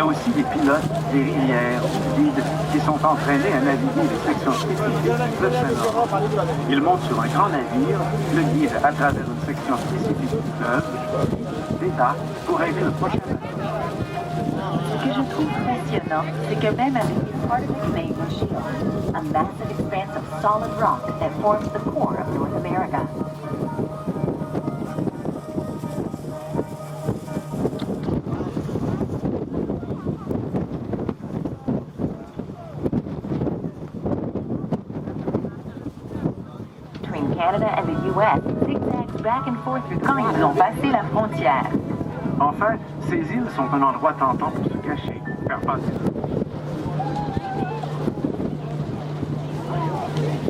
a aussi des pilotes, des rivières, des guides qui sont entraînés à naviguer les sections spécifiques du fleuve Saint-Laurent. Ils montent sur un grand navire, le guide à travers une section spécifique du fleuve, débarque pour aider le prochain bateau. Ce que je trouve passionnant, c'est que même avec une part of its main shield, a massive expanse of solid rock that forms the core of North America. Between Canada and the U.S., zigzags back and forth through quand ils ont passé la frontière. En fait, ces îles sont un endroit tentant pour se cacher, faire passer.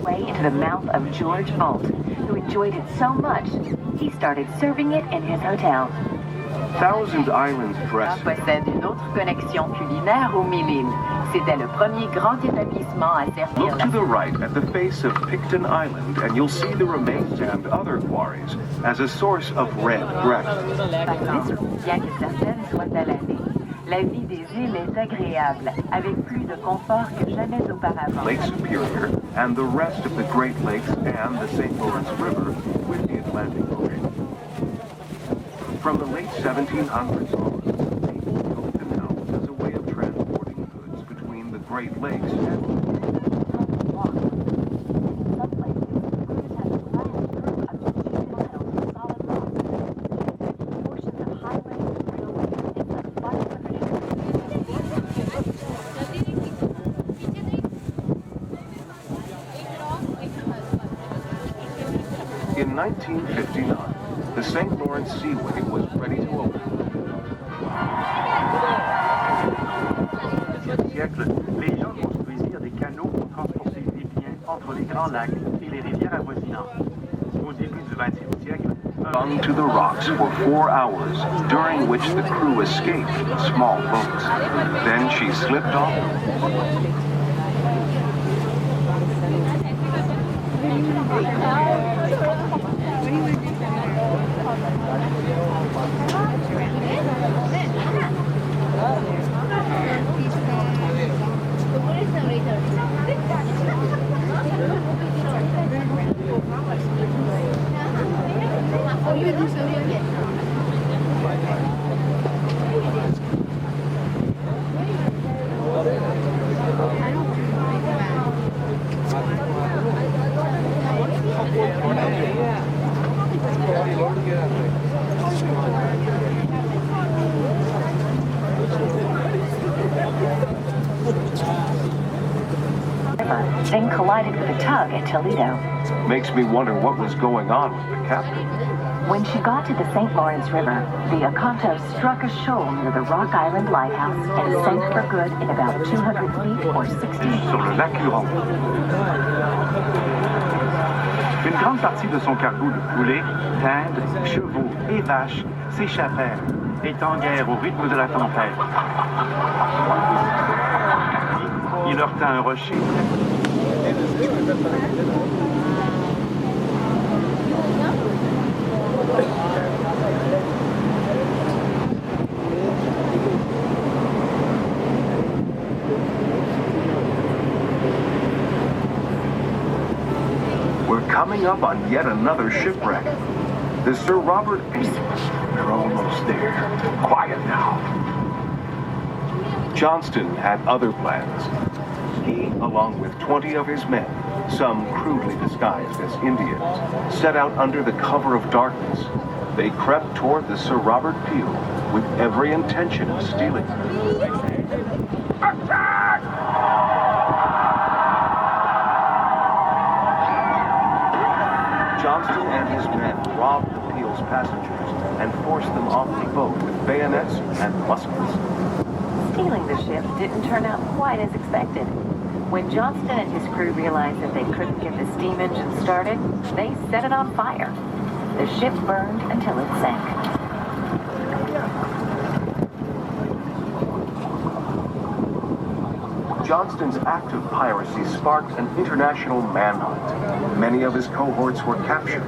Way into the mouth of George Bolt, who enjoyed it so much, he started serving it in his hotel. Thousand Islands Dressing Possède une autre connexion culinaire aux Mille-Îles. C'était le premier grand établissement à servir Look la to the right at the face of Picton Island and you'll see the remains and other quarries as a source of red granite. Bien que certaines soient à l'année, la vie des îles est agréable, avec plus de confort que jamais auparavant. Lake Superior and the rest of the Great Lakes and the St. Lawrence River with the Atlantic Ocean. From the late 1700s on, people built canals as a way of transporting goods between the Great Lakes and in 1959, the St. Lawrence Seaway was ready to open. Au siècle, les gens construisirent des canaux pour transporter des biens entre les grands lacs et les rivières avoisinantes. Au début du 20e siècle, Hung to the rocks for 4 hours, during which the crew escaped in small boats. Then she slipped off. Then collided with a tug at Toledo. Makes me wonder what was going on with the captain. When she got to the St. Lawrence River, the Oconto struck a shoal near the Rock Island Lighthouse and sank for good in about 200 feet or 60 sur le lac Huron. Une grande partie de son cargo de poulets, dindes, chevaux et vaches s'échappèrent, étant guère au rythme de la tempête. Il heurta un rocher. We're coming up on yet another shipwreck. The Sir Robert... We're almost there. Quiet now. Johnston had other plans. He, along with 20 of his men, some crudely disguised as Indians, set out under the cover of darkness. They crept toward the Sir Robert Peel with every intention of stealing her. Attack! Johnston and his men robbed the Peel's passengers and forced them off the boat with bayonets and muskets. Stealing the ship didn't turn out quite as expected. When Johnston and his crew realized that they couldn't get the steam engine started, they set it on fire. The ship burned until it sank. Johnston's act of piracy sparked an international manhunt. Many of his cohorts were captured,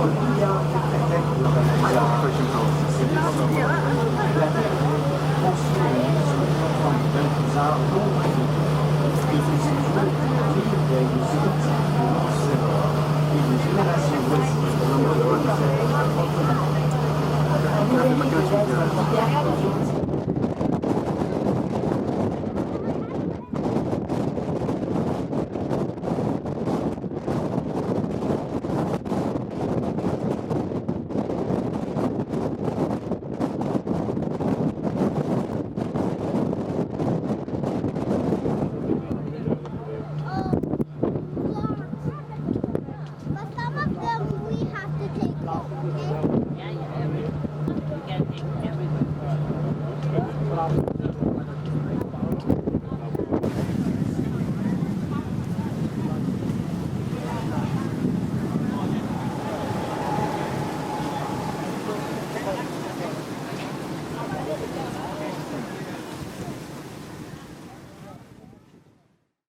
Yeah, you can take